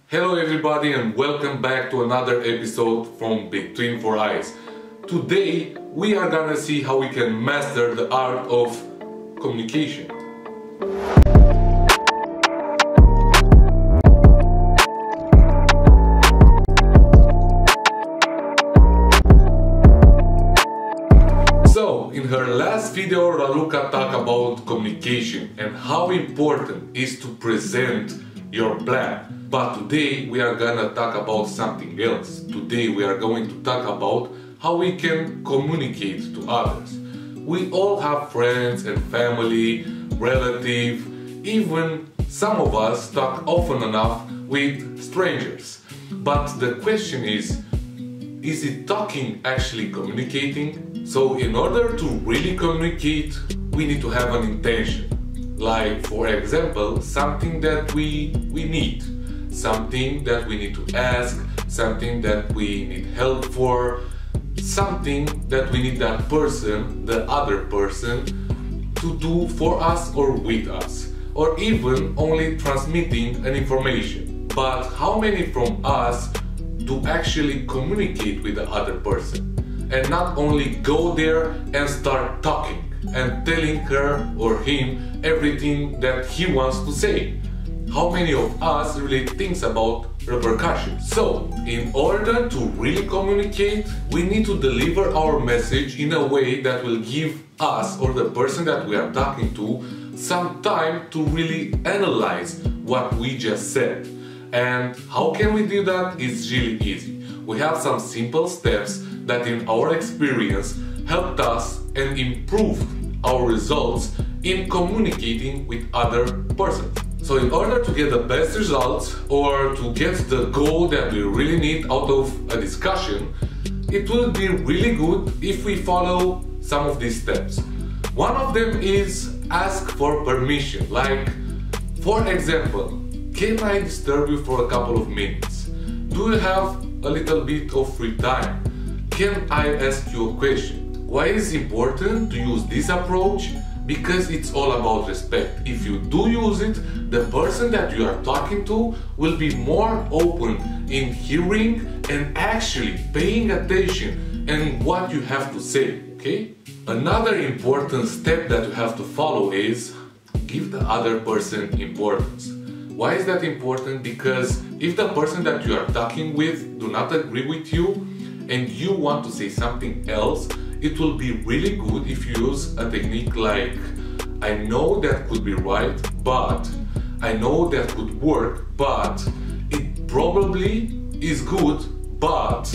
Hello everybody and welcome back to another episode from Between Four Eyes. Today we are gonna see how we can master the art of communication. So, in her last video, Raluca talked about communication and how important it is to present your plan. But today we are gonna talk about something else. Today we are going to talk about how we can communicate to others. We all have friends and family, relatives, even some of us talk often enough with strangers. But the question is it talking actually communicating? So in order to really communicate, we need to have an intention. Like, for example, something that we need. Something that we need to ask, something that we need help for, something that we need that person, the other person, to do for us or with us, or even only transmitting an information. But how many from us do actually communicate with the other person and not only go there and start talking and telling her or him everything that he wants to say? How many of us really thinks about repercussions? So, in order to really communicate, we need to deliver our message in a way that will give us or the person that we are talking to some time to really analyze what we just said. And how can we do that? It's really easy. We have some simple steps that in our experience helped us and improved our results in communicating with other persons. So in order to get the best results or to get the goal that we really need out of a discussion, it will be really good if we follow some of these steps. One of them is ask for permission. Like, for example, can I disturb you for a couple of minutes? Do you have a little bit of free time? Can I ask you a question? Why is it important to use this approach? Because it's all about respect. If you do use it, the person that you are talking to will be more open in hearing and actually paying attention in what you have to say, okay? Another important step that you have to follow is give the other person importance. Why is that important? Because if the person that you are talking with do not agree with you and you want to say something else, it will be really good if you use a technique like, I know that could be right, but I know that could work, but it probably is good, but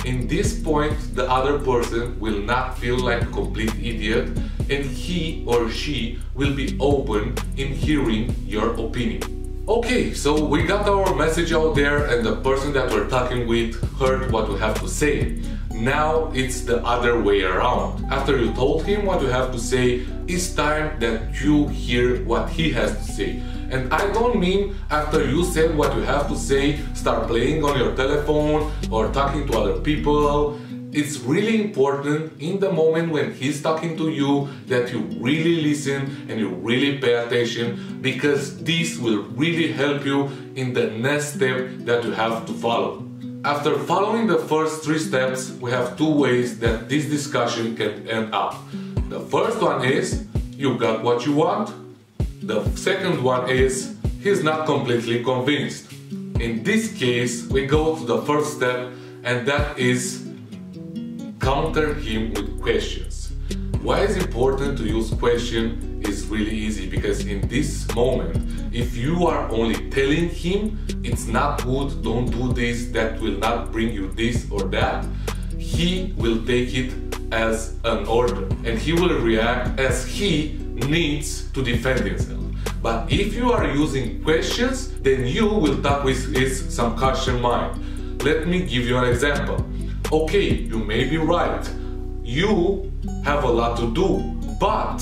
in this point the other person will not feel like a complete idiot and he or she will be open in hearing your opinion. Okay, so we got our message out there and the person that we're talking with heard what we have to say. Now it's the other way around. After you told him what you have to say, it's time that you hear what he has to say. And I don't mean after you said what you have to say, start playing on your telephone or talking to other people. It's really important in the moment when he's talking to you that you really listen and you really pay attention, because this will really help you in the next step that you have to follow. After following the first three steps, we have two ways that this discussion can end up. The first one is you got what you want. The second one is he's not completely convinced. In this case, we go to the first step, and that is counter him with questions. Why is it important to use question? Is really easy, because in this moment, if you are only telling him it's not good, don't do this, that will not bring you this or that, he will take it as an order and he will react as he needs to defend himself. But if you are using questions, then you will talk with some caution mind. Let me give you an example. Okay, you may be right. You have a lot to do, but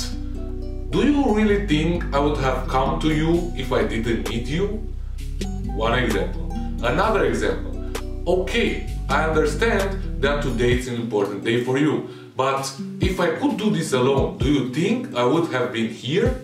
do you really think I would have come to you if I didn't need you? One example. Another example. Okay, I understand that today is an important day for you, but if I could do this alone, do you think I would have been here?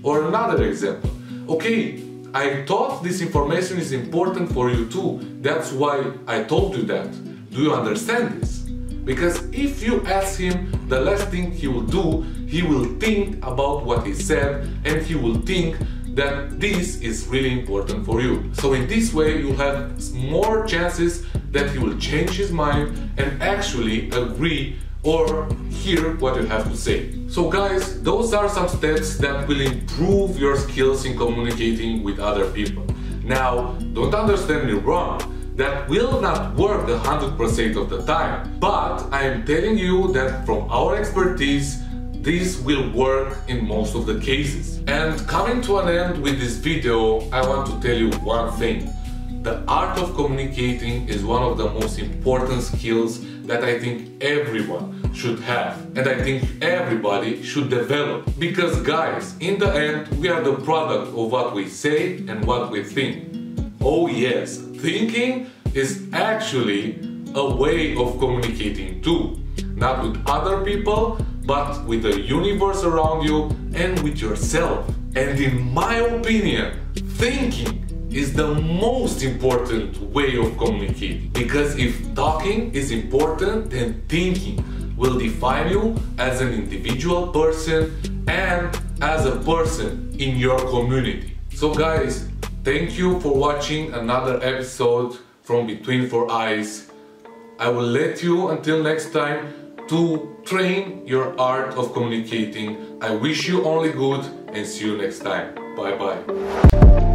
Or another example. Okay, I thought this information is important for you too. That's why I told you that. Do you understand this? Because if you ask him, the last thing he will do, he will think about what he said and he will think that this is really important for you. So in this way you have more chances that he will change his mind and actually agree or hear what you have to say. So guys, those are some steps that will improve your skills in communicating with other people. Now, don't understand me wrong. That will not work 100% of the time, but I am telling you that from our expertise, this will work in most of the cases. And coming to an end with this video, I want to tell you one thing. The art of communicating is one of the most important skills that I think everyone should have, and I think everybody should develop. Because guys, in the end, we are the product of what we say and what we think. Oh yes, thinking is actually a way of communicating too. Not with other people, but with the universe around you and with yourself. And in my opinion, thinking is the most important way of communicating. Because if talking is important, then thinking will define you as an individual person and as a person in your community. So guys, thank you for watching another episode from Between Four Eyes. I will let you until next time to train your art of communicating. I wish you only good and see you next time. Bye bye.